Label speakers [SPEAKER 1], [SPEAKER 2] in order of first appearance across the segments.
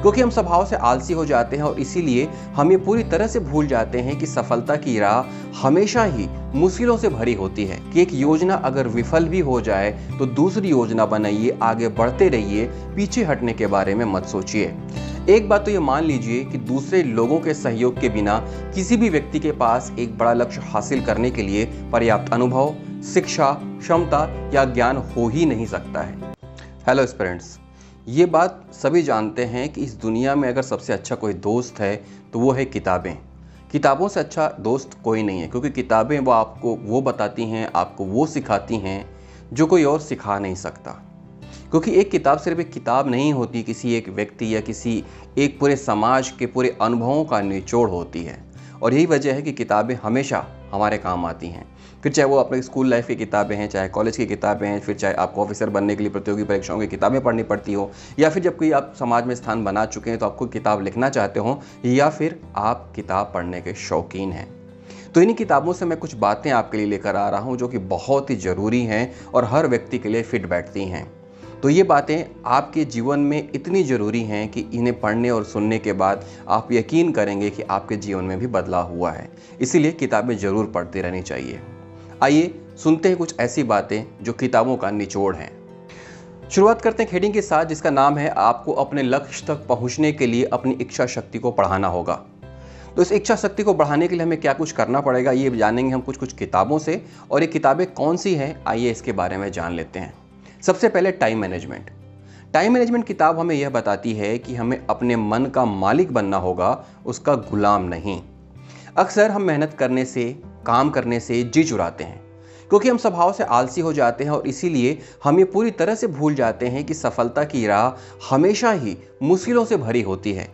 [SPEAKER 1] क्योंकि हम स्वभाव से आलसी हो जाते हैं और इसीलिए हम ये पूरी तरह से भूल जाते हैं कि सफलता की राह हमेशा ही मुश्किलों से भरी होती है। कि एक योजना अगर विफल भी हो जाए तो दूसरी योजना बनाइए, आगे बढ़ते रहिए, पीछे हटने के बारे में मत सोचिए। एक बात तो ये मान लीजिए कि दूसरे लोगों के सहयोग के बिना किसी भी व्यक्ति के पास एक बड़ा लक्ष्य हासिल करने के लिए पर्याप्त अनुभव, शिक्षा, क्षमता या ज्ञान हो ही नहीं सकता है। हेलो स्टूडेंट्स, ये बात सभी जानते हैं कि इस दुनिया में अगर सबसे अच्छा कोई दोस्त है तो वो है किताबें। किताबों से अच्छा दोस्त कोई नहीं है, क्योंकि किताबें वो आपको वो बताती हैं, आपको वो सिखाती हैं जो कोई और सिखा नहीं सकता। क्योंकि एक किताब सिर्फ एक किताब नहीं होती, किसी एक व्यक्ति या किसी एक पूरे समाज के पूरे अनुभवों का निचोड़ होती है। और यही वजह है कि किताबें हमेशा हमारे काम आती हैं। फिर चाहे वो अपने स्कूल लाइफ की किताबें हैं, चाहे कॉलेज की किताबें हैं, फिर चाहे आपको ऑफिसर बनने के लिए प्रतियोगी परीक्षाओं की किताबें पढ़नी पड़ती हो, या फिर जब कोई आप समाज में स्थान बना चुके हैं तो आपको किताब लिखना चाहते हो, या फिर आप किताब पढ़ने के शौकीन हैं। तो इन्हीं किताबों से मैं कुछ बातें आपके लिए लेकर आ रहा हूँ जो कि बहुत ही ज़रूरी हैं और हर व्यक्ति के लिए फिट बैठती हैं। तो ये बातें आपके जीवन में इतनी ज़रूरी हैं कि इन्हें पढ़ने और सुनने के बाद आप यकीन करेंगे कि आपके जीवन में भी बदलाव हुआ है। इसीलिए किताबें ज़रूर पढ़ती रहनी चाहिए। आइए सुनते हैं कुछ ऐसी बातें जो किताबों का निचोड़ हैं। शुरुआत करते हैं हेडिंग के साथ, जिसका नाम है आपको अपने लक्ष्य तक पहुंचने के लिए अपनी इच्छा शक्ति को बढ़ाना होगा। तो इस इच्छा शक्ति को बढ़ाने के लिए हमें क्या कुछ करना पड़ेगा, ये जानेंगे हम कुछ किताबों से। और ये किताबें कौन सी हैं, आइए इसके बारे में जान लेते हैं। सबसे पहले टाइम मैनेजमेंट। टाइम मैनेजमेंट किताब हमें यह बताती है कि हमें अपने मन का मालिक बनना होगा, उसका गुलाम नहीं। अक्सर हम मेहनत करने से, काम करने से जी चुराते हैं, क्योंकि हम स्वभाव से आलसी हो जाते हैं और इसीलिए हम ये पूरी तरह से भूल जाते हैं कि सफलता की राह हमेशा ही मुश्किलों से भरी होती है।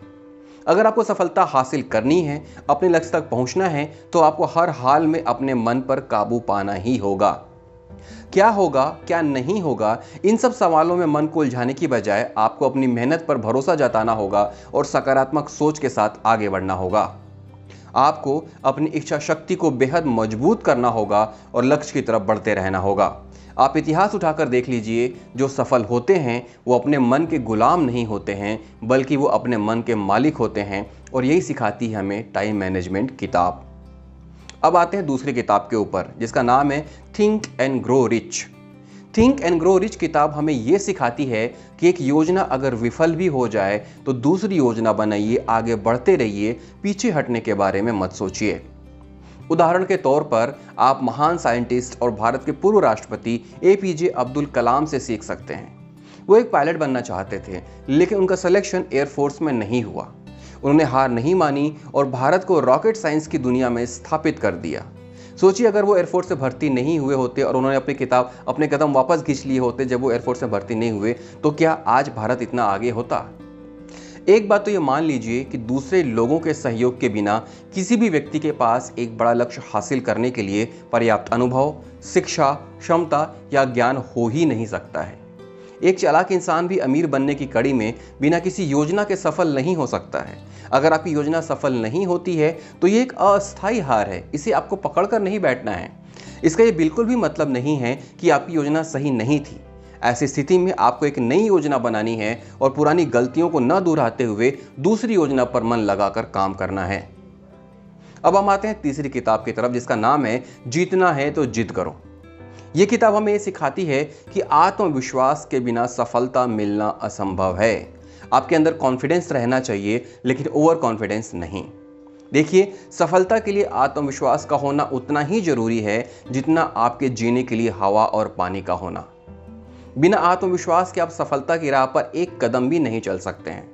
[SPEAKER 1] अगर आपको सफलता हासिल करनी है, अपने लक्ष्य तक पहुंचना है, तो आपको हर हाल में अपने मन पर काबू पाना ही होगा। क्या होगा, क्या नहीं होगा, इन सब सवालों में मन को उलझाने की बजाय आपको अपनी मेहनत पर भरोसा जताना होगा और सकारात्मक सोच के साथ आगे बढ़ना होगा। आपको अपनी इच्छा शक्ति को बेहद मजबूत करना होगा और लक्ष्य की तरफ बढ़ते रहना होगा। आप इतिहास उठाकर देख लीजिए, जो सफल होते हैं वो अपने मन के गुलाम नहीं होते हैं, बल्कि वो अपने मन के मालिक होते हैं। और यही सिखाती है हमें टाइम मैनेजमेंट किताब। अब आते हैं दूसरी किताब के ऊपर, जिसका नाम है think and grow rich. Think and grow rich किताब हमें यह सिखाती है कि एक योजना अगर विफल भी हो जाए तो दूसरी योजना बनाइए, आगे बढ़ते रहिए, पीछे हटने के बारे में मत सोचिए। उदाहरण के तौर पर आप महान साइंटिस्ट और भारत के पूर्व राष्ट्रपति APJ अब्दुल कलाम से सीख सकते हैं। वो एक पायलट बनना चाहते थे, लेकिन उनका सिलेक्शन एयरफोर्स में नहीं हुआ। उन्होंने हार नहीं मानी और भारत को रॉकेट साइंस की दुनिया में स्थापित कर दिया। सोचिए, अगर वो एयरफोर्स से भर्ती नहीं हुए होते और उन्होंने अपने कदम वापस खींच लिए होते जब वो एयरफोर्स से भर्ती नहीं हुए, तो क्या आज भारत इतना आगे होता? एक बात तो ये मान लीजिए कि दूसरे लोगों के सहयोग के बिना किसी भी व्यक्ति के पास एक बड़ा लक्ष्य हासिल करने के लिए पर्याप्त अनुभव, शिक्षा, क्षमता या ज्ञान हो ही नहीं सकता है। एक चालाक इंसान भी अमीर बनने की कड़ी में बिना किसी योजना के सफल नहीं हो सकता है। अगर आपकी योजना सफल नहीं होती है तो ये एक अस्थायी हार है, इसे आपको पकड़कर नहीं बैठना है। इसका ये बिल्कुल भी मतलब नहीं है कि आपकी योजना सही नहीं थी। ऐसी स्थिति में आपको एक नई योजना बनानी है और पुरानी गलतियों को न दोहराते हुए दूसरी योजना पर मन लगाकर काम करना है। अब हम आते हैं तीसरी किताब की तरफ, जिसका नाम है जीतना है तो जिद करो। ये किताब हमें ये सिखाती है कि आत्मविश्वास के बिना सफलता मिलना असंभव है। आपके अंदर कॉन्फिडेंस रहना चाहिए, लेकिन ओवर कॉन्फिडेंस नहीं। देखिए, सफलता के लिए आत्मविश्वास का होना उतना ही जरूरी है जितना आपके जीने के लिए हवा और पानी का होना। बिना आत्मविश्वास के आप सफलता की राह पर एक कदम भी नहीं चल सकते हैं।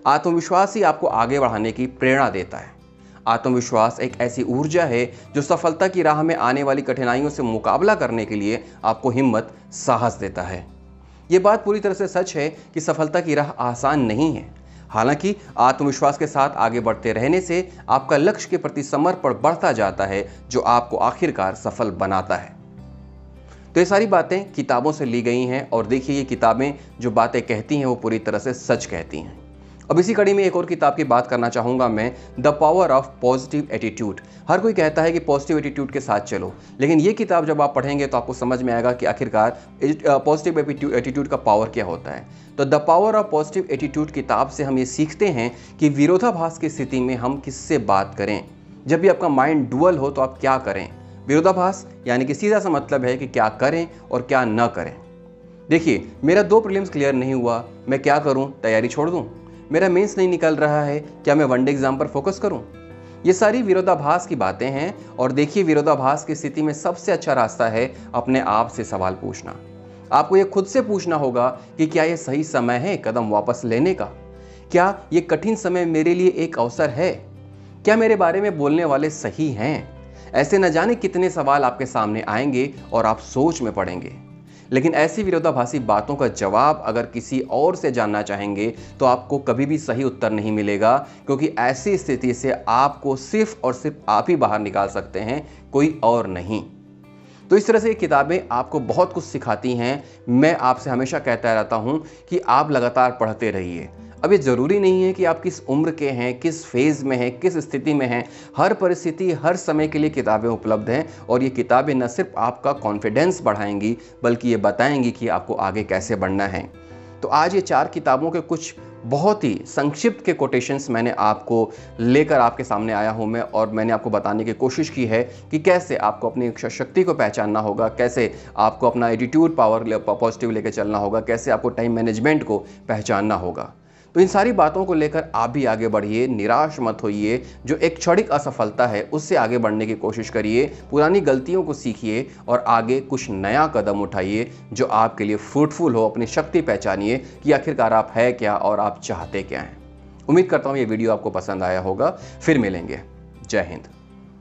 [SPEAKER 1] आत्मविश्वास ही आपको आगे बढ़ाने की प्रेरणा देता है। आत्मविश्वास एक ऐसी ऊर्जा है जो सफलता की राह में आने वाली कठिनाइयों से मुकाबला करने के लिए आपको हिम्मत, साहस देता है। ये बात पूरी तरह से सच है कि सफलता की राह आसान नहीं है। हालांकि आत्मविश्वास के साथ आगे बढ़ते रहने से आपका लक्ष्य के प्रति समर्पण बढ़ता जाता है, जो आपको आखिरकार सफल बनाता है। तो ये सारी बातें किताबों से ली गई हैं और देखिए, ये किताबें जो बातें कहती हैं वो पूरी तरह से सच कहती हैं। अब इसी कड़ी में एक और किताब की बात करना चाहूँगा मैं, the power of positive attitude. हर कोई कहता है कि पॉजिटिव एटीट्यूड के साथ चलो, लेकिन ये किताब जब आप पढ़ेंगे तो आपको समझ में आएगा कि आखिरकार पॉजिटिव एटीट्यूड का पावर क्या होता है। तो the power of positive attitude किताब से हम ये सीखते हैं कि विरोधाभास की स्थिति में हम किससे बात करें। जब भी आपका माइंड डुअल हो तो आप क्या करें। विरोधाभास यानी कि सीधा सा मतलब है कि क्या करें और क्या न करें। देखिए, मेरा 2 प्रीलिम्स क्लियर नहीं हुआ, मैं क्या करूं? तैयारी छोड़ दूं? मेरा मेंस नहीं निकल रहा है, क्या मैं वनडे एग्जाम पर फोकस करूं? ये सारी विरोधाभास की बातें हैं। और देखिए, विरोधाभास की स्थिति में सबसे अच्छा रास्ता है अपने आप से सवाल पूछना। आपको ये खुद से पूछना होगा कि क्या ये सही समय है कदम वापस लेने का? क्या ये कठिन समय मेरे लिए एक अवसर है? क्या मेरे बारे में बोलने वाले सही हैं? ऐसे न जाने कितने सवाल आपके सामने आएंगे और आप सोच में पड़ेंगे। लेकिन ऐसी विरोधाभासी बातों का जवाब अगर किसी और से जानना चाहेंगे तो आपको कभी भी सही उत्तर नहीं मिलेगा, क्योंकि ऐसी स्थिति से आपको सिर्फ और सिर्फ आप ही बाहर निकाल सकते हैं, कोई और नहीं। तो इस तरह से ये किताबें आपको बहुत कुछ सिखाती हैं। मैं आपसे हमेशा कहता रहता हूं कि आप लगातार पढ़ते रहिए। अब ये ज़रूरी नहीं है कि आप किस उम्र के हैं, किस फेज़ में हैं, किस स्थिति में हैं। हर परिस्थिति, हर समय के लिए किताबें उपलब्ध हैं और ये किताबें न सिर्फ आपका कॉन्फिडेंस बढ़ाएंगी बल्कि ये बताएंगी कि आपको आगे कैसे बढ़ना है। तो आज ये 4 किताबों के कुछ बहुत ही संक्षिप्त के कोटेशंस मैंने आपको लेकर आपके सामने आया हूं मैं, और मैंने आपको बताने की कोशिश की है कि कैसे आपको अपनी इच्छा शक्ति को पहचानना होगा, कैसे आपको अपना एटीट्यूड पावर पॉजिटिव लेकर चलना होगा, कैसे आपको टाइम मैनेजमेंट को पहचानना होगा। तो इन सारी बातों को लेकर आप भी आगे बढ़िए, निराश मत होइए। जो एक क्षणिक असफलता है उससे आगे बढ़ने की कोशिश करिए, पुरानी गलतियों को सीखिए और आगे कुछ नया कदम उठाइए जो आपके लिए फ्रूटफुल हो। अपनी शक्ति पहचानिए कि आखिरकार आप है क्या और आप चाहते क्या हैं। उम्मीद करता हूँ ये वीडियो आपको पसंद आया होगा। फिर मिलेंगे। जय हिंद।